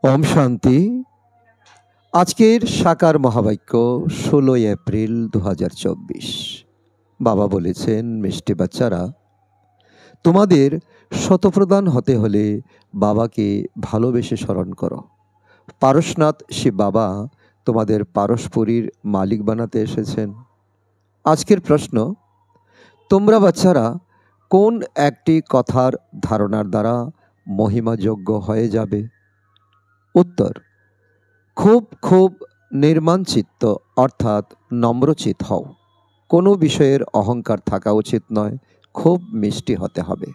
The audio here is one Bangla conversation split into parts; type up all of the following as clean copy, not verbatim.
ওম শান্তি। আজকের সাকার মহাবাক্য 16 এপ্রিল 2024। বাবা বলেছেন, মিষ্টি বাচ্চারা, তোমাদের শতপ্রদান হতে হলে বাবাকে ভালোবেসে স্মরণ করো। পারশনাথ শিব বাবা তোমাদের পারস্পরিক মালিক বানাতে এসেছেন। আজকের প্রশ্ন, তোমরা বাচ্চারা কোন একটি কথার ধারণার দ্বারা মহিমাযোগ্য হয়ে যাবে? উত্তর, খুব খুব নির্মাণচিত্ত অর্থাৎ নম্রচিত হও। কোনো বিষয়ের অহংকার থাকা উচিত নয়, খুব মিষ্টি হতে হবে।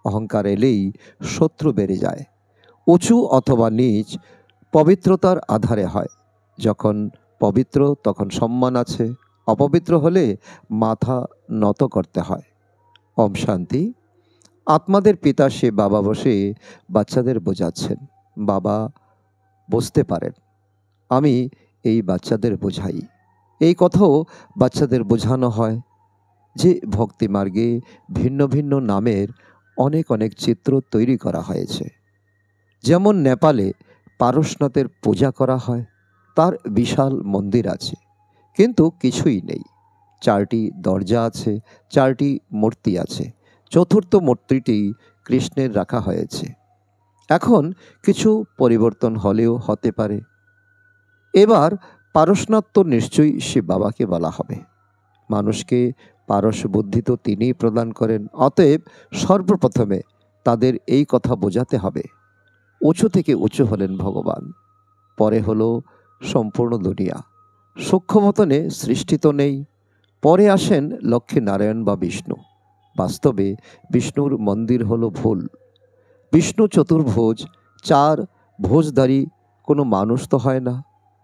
অহংকার এলেই শত্রু বেড়ে যায়। উঁচু অথবা নিচ পবিত্রতার আধারে হয়। যখন পবিত্র তখন সম্মান আছে, অপবিত্র হলে মাথা নত করতে হয়। ওম শান্তি। আত্মাদের পিতা সে বাবা বসে বাচ্চাদের বোঝাচ্ছেন। বাবা বুঝতে পারেন আমি এই বাচ্চাদের বোঝাই। এই কথাও বাচ্চাদের বোঝানো হয় যে ভক্তি মার্গে ভিন্ন ভিন্ন নামের অনেক অনেক চিত্র তৈরি করা হয়েছে। যেমন নেপালে পারশনাথের পূজা করা হয়, তার বিশাল মন্দির আছে, কিন্তু কিছুই নেই। 4টি দরজা আছে, 4টি মূর্তি আছে। চতুর্থ মূর্তিটি কৃষ্ণের রাখা হয়েছে। এখন কিছু পরিবর্তন হলেও হতে পারে। এবার পারশনাথ তো নিশ্চয়ই শিব বাবাকে বলা হবে। মানুষকে পারস বুদ্ধি তো তিনিই প্রদান করেন। অতএব সর্বপ্রথমে তাদের এই কথা বোঝাতে হবে, উঁচু থেকে উঁচু হলেন ভগবান, পরে হলো সম্পূর্ণ দুনিয়া। সূক্ষ্মমতনে সৃষ্টি তো নেই, পরে আসেন লক্ষ্মী নারায়ণ বা বিষ্ণু। বাস্তবে বিষ্ণুর মন্দির হলো ভুল। বিষ্ণু চতুর্ভুজ, 4 ভোজধারী কোনো মানুষ তো হয় না।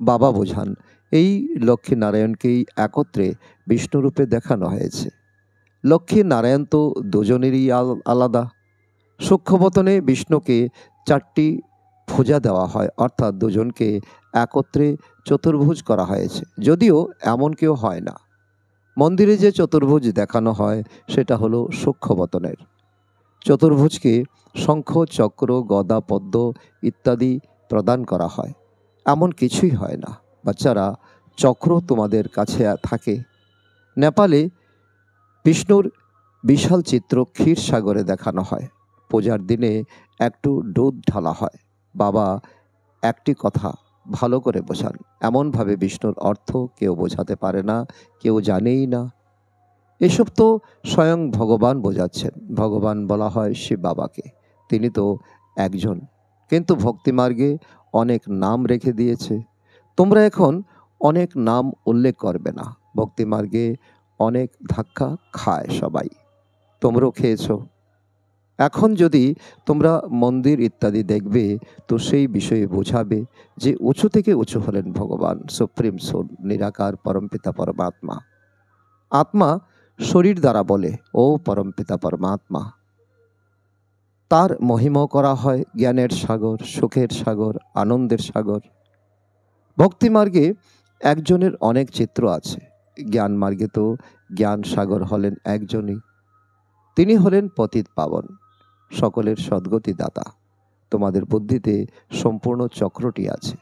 বাবা বোঝান এই লক্ষ্মী নারায়ণকেই একত্রে বিষ্ণুরূপে দেখানো হয়েছে। লক্ষ্মী নারায়ণ তো দুজনেরই আলাদা। সূক্ষ্মবতনে বিষ্ণুকে 4টি ভুজা দেওয়া হয়, অর্থাৎ দুজনকে একত্রে চতুর্ভুজ করা হয়েছে, যদিও এমন কেউ হয় না। মন্দিরে যে চতুর্ভুজ দেখানো হয় সেটা হলো সূক্ষ্মবতনের। চতুর্ভুজকে শঙ্খ, চক্র, গদা, পদ্ম ইত্যাদি প্রদান করা হয়। এমন কিছুই হয় না। বাচ্চারা, চক্র তোমাদের কাছে থাকে। নেপালে বিষ্ণুর বিশাল চিত্র ক্ষীর সাগরে দেখানো হয়। পূজার দিনে একটু দুধ ঢালা হয়। বাবা একটি কথা ভালো করে বোঝান, এমনভাবে বিষ্ণুর অর্থ কেউ বোঝাতে পারে না, কেউ জানেই না। এসব তো স্বয়ং ভগবান বোঝাচ্ছেন। ভগবান বলা হয় শিব বাবাকে, তিনি তো একজন, কিন্তু ভক্তিমার্গে অনেক নাম রেখে দিয়েছে। তোমরা এখন অনেক নাম উল্লেখ করবে না। ভক্তিমার্গে অনেক ধাক্কা খায় সবাই, তোমরাও খেয়েছ। এখন যদি তোমরা মন্দির ইত্যাদি দেখবে তো সেই বিষয়ে বোঝাবে যে উঁচু থেকে উঁচু হলেন ভগবান, সুপ্রিম সোল, নিরাকার পরমপিতা পরমাত্মা। আত্মা শরীর দ্বারা বলে ও পরমপিতা পরমাত্মা। তার মহিমাও করা হয় জ্ঞানের সাগর, সুখের সাগর, আনন্দের সাগর। ভক্তি মার্গে একজনের অনেক চিত্র আছে। জ্ঞান মার্গে তো জ্ঞান সাগর হলেন একজনই। তিনি হলেন পতিত পাবন, সকলের সদ্গতি দাতা। তোমাদের বুদ্ধিতে সম্পূর্ণ চক্রটি আছে।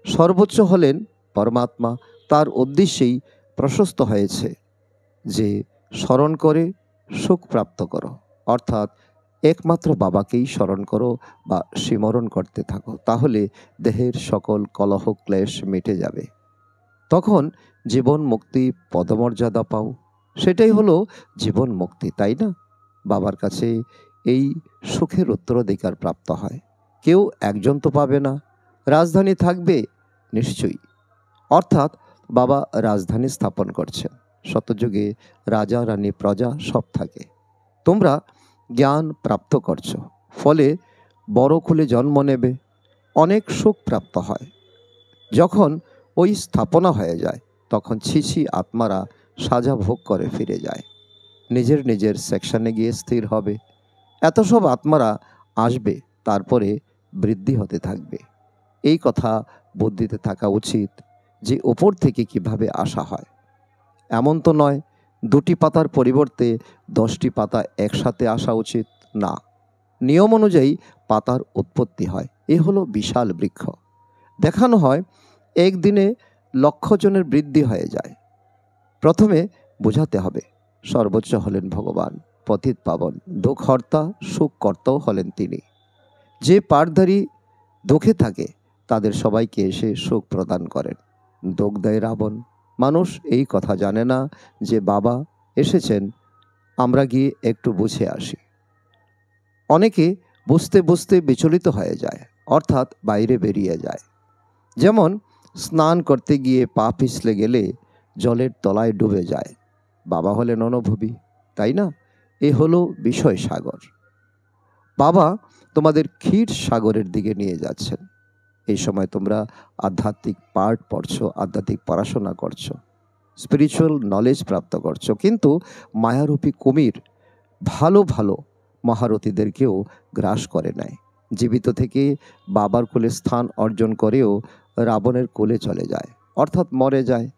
সর্বোচ্চ হলেন পরমাত্মা। তার উদ্দেশ্যেই প্রশস্ত হয়েছে যে স্মরণ করে সুখ প্রাপ্ত করো, অর্থাৎ একমাত্র বাবাকেই স্মরণ করো বা স্মরণ করতে থাকো, তাহলে দেহের সকল কলহ ক্লেশ মিটে যাবে। তখন জীবন মুক্তি পদমর্যাদা পাও। সেটাই হলো জীবন মুক্তি, তাই না? বাবার কাছে এই সুখের উত্তরাধিকার প্রাপ্ত হয়। কেউ একজন তো পাবে না, রাজধানী থাকবে নিশ্চয়ই, অর্থাৎ বাবা রাজধানী স্থাপন করছেন। শতযুগে রাজা রানী প্রজা সব থাকে। তোমরা জ্ঞান প্রাপ্ত করছো, ফলে বড় কুলে জন্ম নেবে, অনেক সুখ প্রাপ্ত হয়। যখন ওই স্থাপনা হয়ে যায় তখন ছিছি আত্মারা সাজা ভোগ করে ফিরে যায়, নিজের নিজের সেকশনে গিয়ে স্থির হবে। এত সব আত্মারা আসবে, তারপরে বৃদ্ধি হতে থাকবে। এই কথা বুদ্ধিতে থাকা উচিত যে ওপর থেকে কিভাবে আসা হয়। এমন তো নয় 2টি পাতার পরিবর্তে 10টি পাতা একসাথে আসা উচিত না। নিয়ম অনুযায়ী পাতার উৎপত্তি হয়। এ হলো বিশাল বৃক্ষ। দেখানো হয় একদিনে লক্ষ জনের বৃদ্ধি হয়ে যায়। প্রথমে বোঝাতে হবে সর্বোচ্চ হলেন ভগবান, পতিত পাবন, দুঃখহর্তা, সুখকর্তাও হলেন তিনি। যে পাড়ধারী দুঃখে থাকে তাদের সবাইকে এসে সুখ প্রদান করেন। দুঃখ দেয় রাবণ। মানুষ এই কথা জানে না যে বাবা এসেছেন, আমরা গিয়ে একটু বুঝে আসি। অনেকে বুঝতে বুঝতে বিচলিত হয়ে যায়, অর্থাৎ বাইরে বেরিয়ে যায়। যেমন স্নান করতে গিয়ে পা পিছলে গেলে জলের তলায় ডুবে যায়। বাবা হলেন অনুভবী, তাই না? এ হলো বিষয় সাগর। বাবা তোমাদের ক্ষীর সাগরের দিকে নিয়ে যাচ্ছেন। এই সময় তোমরা আধ্যাত্মিক পাঠ পড়ছো, আধ্যাত্মিক পড়াশোনা করছো, স্পিরিচুয়াল নলেজ প্রাপ্ত করছো, কিন্তু মায়ারূপী কুমির ভালো ভালো মহারথীদেরকেও গ্রাস করে নেয়। জীবিত থেকে বাবার কোলে স্থান অর্জন করেও রাবণের কোলে চলে যায়, অর্থাৎ মরে যায়।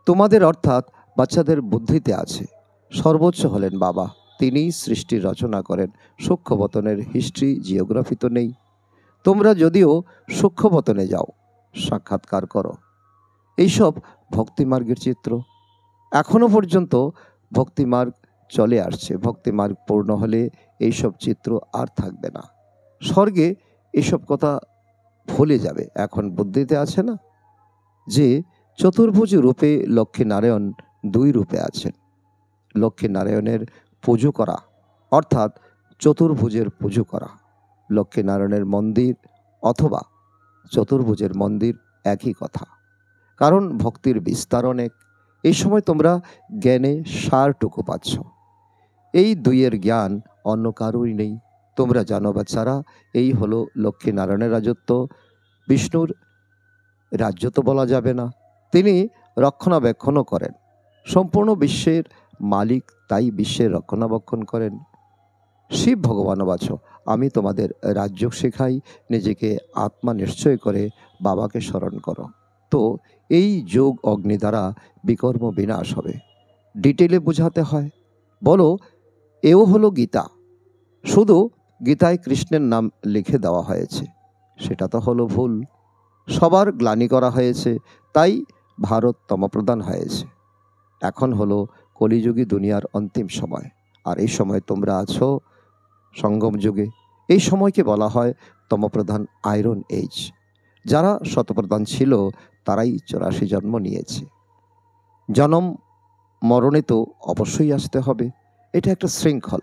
তোমাদের অর্থাৎ বাচ্চাদের বুদ্ধিতে আছে সর্বোচ্চ হলেন বাবা। তিনিই সৃষ্টির রচনা করেন। সূক্ষ্মবতনের হিস্ট্রি, জিওগ্রাফি তো নেই। তোমরা যদিও সূক্ষ্মবতনে যাও, সাক্ষাৎকার করো। এইসব ভক্তিমার্গের চিত্র। এখনো পর্যন্ত ভক্তিমার্গ চলে আসছে। ভক্তিমার্গ পূর্ণ হলে এইসব চিত্র আর থাকবে না। স্বর্গে এসব কথা ভুলে যাবে। এখন বুদ্ধিতে আছে না যে চতুর্ভুজ রূপে লক্ষ্মীনারায়ণ দুই রূপে আছেন। লক্ষ্মীনারায়ণের পুজো করা অর্থাৎ চতুর্ভুজের পুজো করা। লক্ষ্মীনারায়ণের মন্দির অথবা চতুর্ভুজের মন্দির একই কথা, কারণ ভক্তির বিস্তার অনেক। এই সময় তোমরা জ্ঞানে সারটুকু পাচ্ছ। এই দুইয়ের জ্ঞান অন্য কারোরই নেই। তোমরা জানো বাচ্চারা, এই হলো লক্ষ্মীনারায়ণের রাজত্ব। বিষ্ণুর রাজ্য তো বলা যাবে না, তিনি রক্ষণাবেক্ষণও করেন। সম্পূর্ণ বিশ্বের মালিক, তাই বিশ্বের রক্ষণাবেক্ষণ করেন। শিব ভগবানও বাছো, আমি তোমাদের রাজ্য শেখাই, নিজেকে আত্মা নিশ্চয় করে বাবাকে স্মরণ করো। তো এই যোগ অগ্নি দ্বারা বিকর্ম বিনাশ হবে। ডিটেলে বোঝাতে হয়। বলো, এও হলো গীতা, শুধু গীতায় কৃষ্ণের নাম লিখে দেওয়া হয়েছে, সেটা তো হলো ভুল। সবার গ্লানি করা হয়েছে, তাই ভারত তমপ্রধান হয়েছে। এখন হলো কলিযুগী দুনিয়ার অন্তিম সময়, আর এই সময় তোমরা আছো সঙ্গম যুগে। এই সময়কে বলা হয় তমপ্রধান আয়রন এজ। যারা শতপ্রধান ছিল তারাই 84 জন্ম নিয়েছে। জন্ম মরণে তো অবশ্যই আসতে হবে, এটা একটা শৃঙ্খল।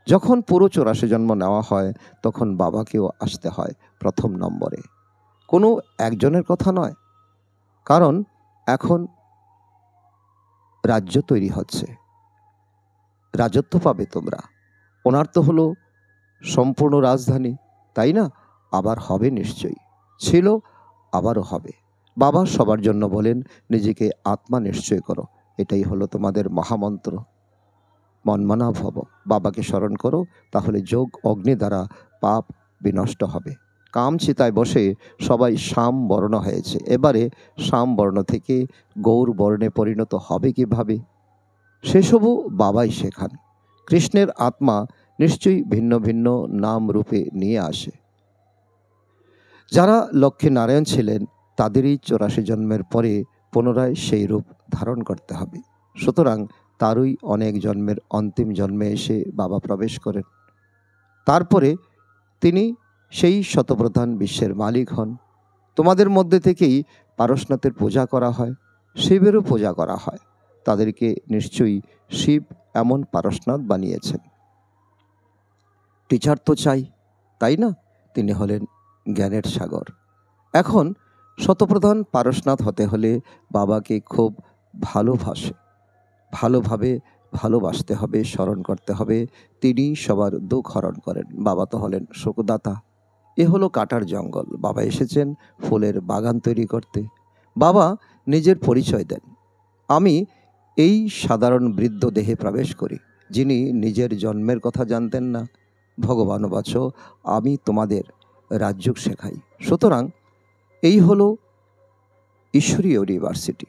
যখন পুরো 84 জন্ম নেওয়া হয় তখন বাবাকেও আসতে হয় প্রথম নম্বরে। কোনো একজনের কথা নয়, কারণ এখন রাজ্য তৈরি হচ্ছে, রাজত্ব পাবে তোমরা। ওনার তো হলো সম্পূর্ণ রাজধানী, তাই না? আবার হবে নিশ্চয়ই, ছিল আবারও হবে। বাবা সবার জন্য বলেন নিজেকে আত্মা নিশ্চয় করো। এটাই হলো তোমাদের মহামন্ত্র। মনমনা ভব, বাবাকে স্মরণ করো, তাহলে যোগ অগ্নি দ্বারা পাপ বিনষ্ট হবে। কাম চিতায় বসে সবাই শাম বর্ণ হয়েছে, এবারে শাম বর্ণ থেকে গৌর বর্ণে পরিণত হবে কিভাবে, সেসবও বাবাই শেখান। কৃষ্ণের আত্মা নিশ্চয়ই ভিন্ন ভিন্ন নাম রূপে নিয়ে আসে। যারা লক্ষ্মীনারায়ণ ছিলেন তাদেরই 84 জন্মের পরে পুনরায় সেই রূপ ধারণ করতে হবে। সুতরাং তারই অনেক জন্মের অন্তিম জন্মে এসে বাবা প্রবেশ করেন। তারপরে তিনি সেই শতপ্রধান বিশ্বের মালিক হন। তোমাদের মধ্যে থেকেই পারশনাথের পূজা করা হয়, শিবেরও পূজা করা হয়। তাদেরকে নিশ্চয়ই শিব এমন পারশনাথ বানিয়েছেন। টিচার তো চাই, তাই না? তিনি হলেন জ্ঞানের সাগর। এখন শতপ্রধান পারশনাথ হতে হলে বাবাকে খুব ভালোভাবে ভালোবাসতে হবে, স্মরণ করতে হবে। তিনি সবার দুঃখ হরণ করেন। বাবা তো হলেন সুখদাতা। এ হলো কাটার জঙ্গল, বাবা এসেছেন ফুলের বাগান তৈরি করতে। বাবা নিজের পরিচয় দেন, আমি এই সাধারণ বৃদ্ধ দেহে প্রবেশ করি, যিনি নিজের জন্মের কথা জানতেন না। ভগবান বাচ, আমি তোমাদের রাজ্য শেখাই। সুতরাং এই হলো ঈশ্বরীয় ইউনিভার্সিটি।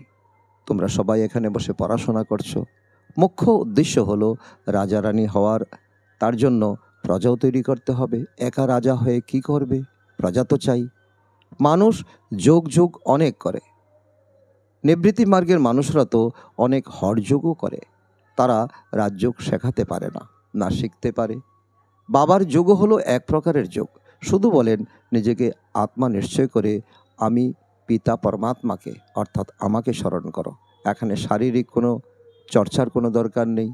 তোমরা সবাই এখানে বসে পড়াশোনা করছো। মুখ্য উদ্দেশ্য হলো রাজা রানী হওয়ার, তার জন্য প্রজাও তৈরি করতে হবে। একা রাজা হয়ে কি করবে? প্রজা তো চাই। মানুষ যোগ যোগ অনেক করে। নিবৃত্তি মার্গের মানুষরা তো অনেক হঠযোগও করে। তারা রাজযোগ শেখাতে পারে না, না শিখতে পারে। বাবার যোগও হলো এক প্রকারের যোগ। শুধু বলেন নিজেকে আত্মা নিশ্চয় করে আমি পিতা পরমাত্মাকে অর্থাৎ আমাকে স্মরণ করো। এখানে শারীরিক কোনো চর্চার কোনো দরকার নেই,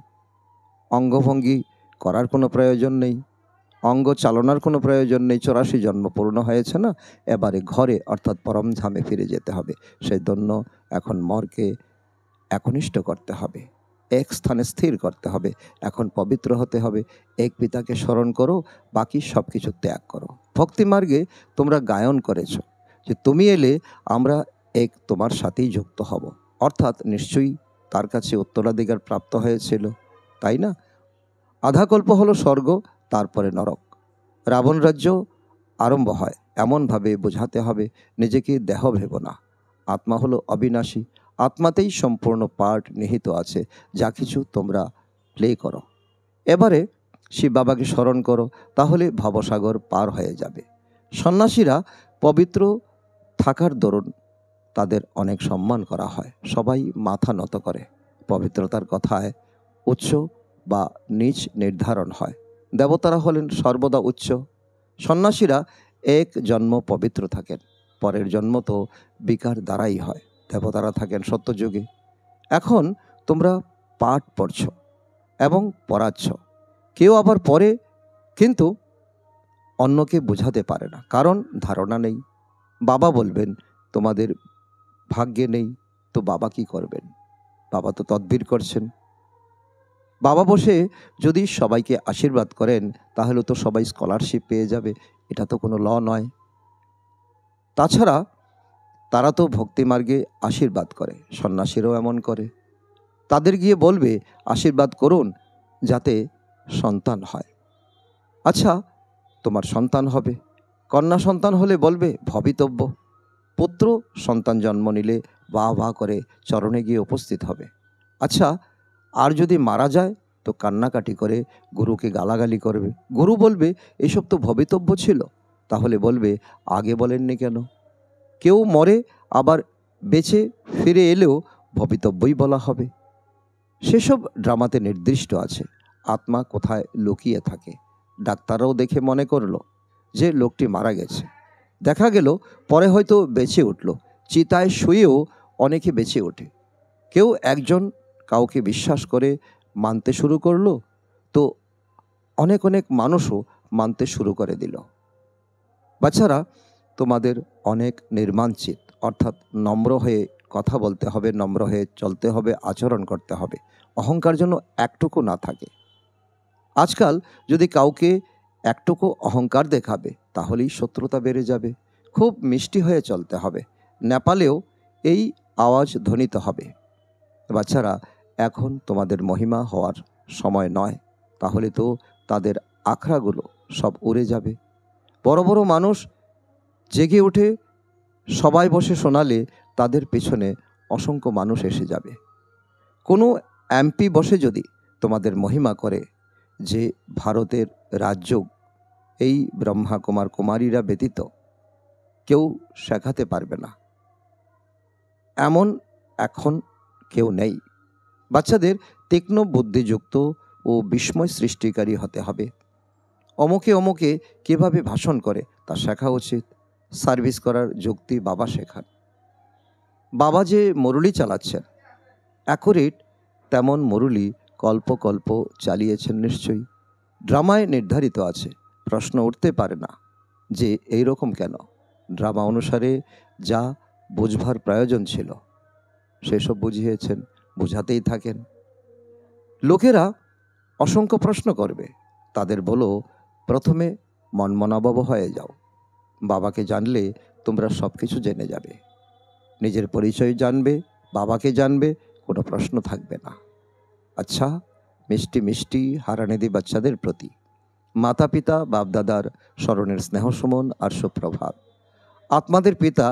অঙ্গভঙ্গি করার কোনো প্রয়োজন নেই, অঙ্গ চালনার কোনো প্রয়োজন নেই। 84 জন্ম পূর্ণ হয়েছে না, এবারে ঘরে অর্থাৎ পরমধামে ফিরে যেতে হবে। সেই জন্য এখন মরকে একনিষ্ঠ করতে হবে, এক স্থানে স্থির করতে হবে। এখন পবিত্র হতে হবে। এক পিতাকে স্মরণ করো, বাকি সব কিছু ত্যাগ করো। ভক্তি মার্গে তোমরা গায়ন করেছ যে তুমি এলে আমরা এক তোমার সাথেই যুক্ত হব, অর্থাৎ নিশ্চয়ই তার কাছে উত্তরাধিকার প্রাপ্ত হয়েছিল, তাই না? আধাকল্প হলো স্বর্গ, তারপরে নরক। রাবণ রাজ্য আরম্ভ হয় এমনভাবে বোঝাতে হবে নিজেকে দেহ ভেব না। আত্মা হলো অবিনাশী, আত্মাতেই সম্পূর্ণ পার্ট নিহিত আছে। যা কিছু তোমরা প্লে করো। এবারে শিব বাবাকে স্মরণ করো, তাহলে ভবসাগর পার হয়ে যাবে। সন্ন্যাসীরা পবিত্র থাকার দরুন তাদের অনেক সম্মান করা হয়, সবাই মাথা নত করে। পবিত্রতার কথায় উচ্চ বা নিচ নির্ধারণ হয়। দেবতারা হলেন সর্বদা উচ্চ। সন্ন্যাসীরা এক জন্ম পবিত্র থাকেন, পরের জন্ম তো বিকার দ্বারাই হয়। দেবতারা থাকেন সত্যযুগে। এখন তোমরা পাঠ পড়ছ এবং পড়াচ্ছ, কেউ আবার পড়ে কিন্তু অন্যকে বোঝাতে পারে না, কারণ ধারণা নেই। বাবা বলবেন তোমাদের ভাগ্যে নেই, তো বাবা কি করবেন? বাবা তো তদবির করছেন। বাবা বসে যদি সবাইকে আশীর্বাদ করেন তাহলে তো সবাই স্কলারশিপ পেয়ে যাবে, এটা তো কোনো ল নয়। তাছাড়া তারা তো ভক্তি মার্গে আশীর্বাদ করে, সন্ন্যাসীরাও এমন করে। তাদের গিয়ে বলবে আশীর্বাদ করুন যাতে সন্তান হয়। আচ্ছা, তোমার সন্তান হবে, কন্যা সন্তান হলে বলবে ভবিতব্য। পুত্র সন্তান জন্ম নিলে বাহ বাহ করে চরণে গিয়ে উপস্থিত হবে। আচ্ছা, আর যদি মারা যায় তো কান্নাকাটি করে গুরুকে গালাগালি করবে। গুরু বলবে এসব তো ভবিতব্য ছিল। তাহলে বলবে আগে বলেননি কেন? কেউ মরে আবার বেঁচে ফিরে এলেও ভবিতব্যই বলা হবে। সেসব ড্রামাতে নির্দিষ্ট আছে আত্মা কোথায় লুকিয়ে থাকে। ডাক্তাররাও দেখে মনে করলো যে লোকটি মারা গেছে, দেখা গেল পরে হয়তো বেঁচে উঠল। চিতায় শুয়েও অনেকে বেঁচে ওঠে। কেউ একজন কাউকে বিশ্বাস করে মানতে শুরু করলো, তো অনেক অনেক মানুষও মানতে শুরু করে দিল। বাচ্চারা, তোমাদের অনেক নির্মাণচিত, অর্থাৎ নম্র হয়ে কথা বলতে হবে, নম্র হয়ে চলতে হবে, আচরণ করতে হবে। অহংকার যেন একটুকু না থাকে। আজকাল যদি কাউকে একটুকু অহংকার দেখাবে তাহলেই শত্রুতা বেড়ে যাবে। খুব মিষ্টি হয়ে চলতে হবে। নেপালেও এই আওয়াজ ধ্বনিত হবে। বাচ্চারা, এখন তোমাদের মহিমা হওয়ার সময় নয়, তাহলে তো তাদের আখড়াগুলো সব উড়ে যাবে। বড় বড় মানুষ জেগে উঠে সবাই বসে শোনালে তাদের পেছনে অসংখ্য মানুষ এসে যাবে। কোনো এমপি বসে যদি তোমাদের মহিমা করে যে ভারতের রাজ্য এই ব্রহ্মা কুমার কুমারীরা ব্যতীত কেউ শেখাতে পারবে না, এমন এখন কেউ নেই। বাচ্চাদের তীক্ষ্ণ বুদ্ধিযুক্ত ও বিস্ময় সৃষ্টিকারী হতে হবে। অমুকে অমুকে কীভাবে ভাষণ করে তা শেখা উচিত। সার্ভিস করার যুক্তি বাবা শেখান। বাবা যে মুরলি চালাচ্ছেন অ্যাকুরেট তেমন মুরলি কল্প কল্প চালিয়েছেন নিশ্চয়ই। ড্রামায় নির্ধারিত আছে, প্রশ্ন উঠতে পারে না যে এই রকম কেন। ড্রামা অনুসারে যা বুঝবার প্রয়োজন ছিল সেসব বুঝিয়েছেন, বুঝাতেই থাকেন। লোকেরা অসংখ্য প্রশ্ন করবে, তাদের বলো প্রথমে মনমনাবব হয়ে যাও। বাবাকে জানলে তোমরা সব কিছু জেনে যাবে। নিজের পরিচয় জানবে, বাবাকে জানবে, কোনো প্রশ্ন থাকবে না। আচ্ছা, মিষ্টি মিষ্টি হারানিধি বাচ্চাদের প্রতি মাতা পিতা বাপদাদার স্মরণের স্নেহসুমন আর সুপ্রভাত। আত্মাদের পিতা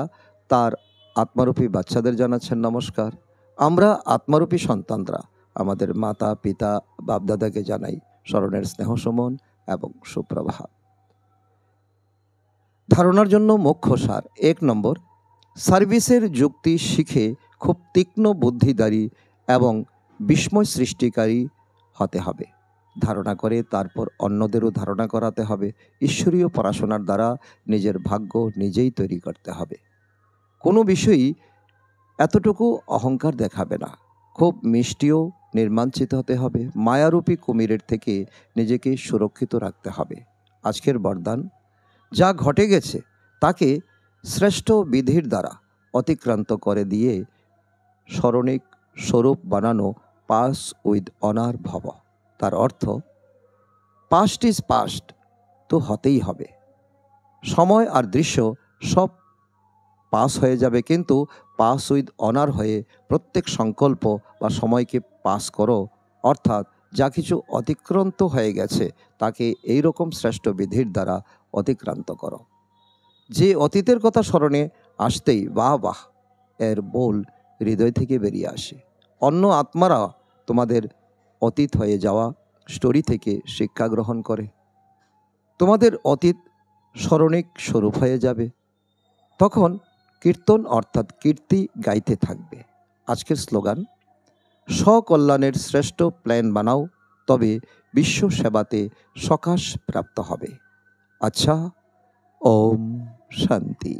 তার আত্মারূপী বাচ্চাদের জানাচ্ছেন নমস্কার। আমরা আত্মারূপী সন্তানরা আমাদের মাতা পিতা বাপদাদাকে জানাই স্মরণের স্নেহসুমন এবং সুপ্রভাত। ধারণার জন্য মুখ্য সার। 1 নম্বর, সার্ভিসের যুক্তি শিখে খুব তীক্ষ্ণ বুদ্ধিদারী এবং বিস্ময় সৃষ্টিকারী হতে হবে। ধারণা করে তারপর অন্যদেরও ধারণা করাতে হবে। ঈশ্বরীয় পড়াশোনার দ্বারা নিজের ভাগ্য নিজেই তৈরি করতে হবে। কোনো বিষয়ই এতটুকু অহংকার দেখাবে না। খুব মিষ্টিও নির্মাঞ্চিত হতে হবে। মায়ারূপী কুমিরের থেকে নিজেকে সুরক্ষিত রাখতে হবে। আজকের বরদান, যা ঘটে গেছে তাকে শ্রেষ্ঠ বিধির দ্বারা অতিক্রান্ত করে দিয়ে স্মরণিক স্বরূপ বানানো পাস উইথ অনার ভব। তার অর্থ, পাস্ট ইজ পাস্ট, তো হতেই হবে। সময় আর দৃশ্য সব পাস হয়ে যাবে, কিন্তু পাস উইথ অনার হয়ে প্রত্যেক সংকল্প বা সময়কে পাস করো। অর্থাৎ যা কিছু অতিক্রান্ত হয়ে গেছে তাকে এই রকম শ্রেষ্ঠ বিধির দ্বারা অতিক্রান্ত করো। যে অতীতের কথা স্মরণে আসতেই বাহ বাহ এর বোল হৃদয় থেকে বেরিয়ে আসে। অন্য আত্মারা তোমাদের অতীত হয়ে যাওয়া স্টোরি থেকে শিক্ষা গ্রহণ করে। তোমাদের অতীত স্মরণিক স্বরূপ হয়ে যাবে। তখন কীর্তন অর্থাৎ কীর্তি গাইতে থাকবে। আজকের স্লোগান, স্বকল্যাণের শ্রেষ্ঠ প্ল্যান বানাও, তবে বিশ্ব সেবাতে সকাশ প্রাপ্ত হবে। আচ্ছা, ওম শান্তি।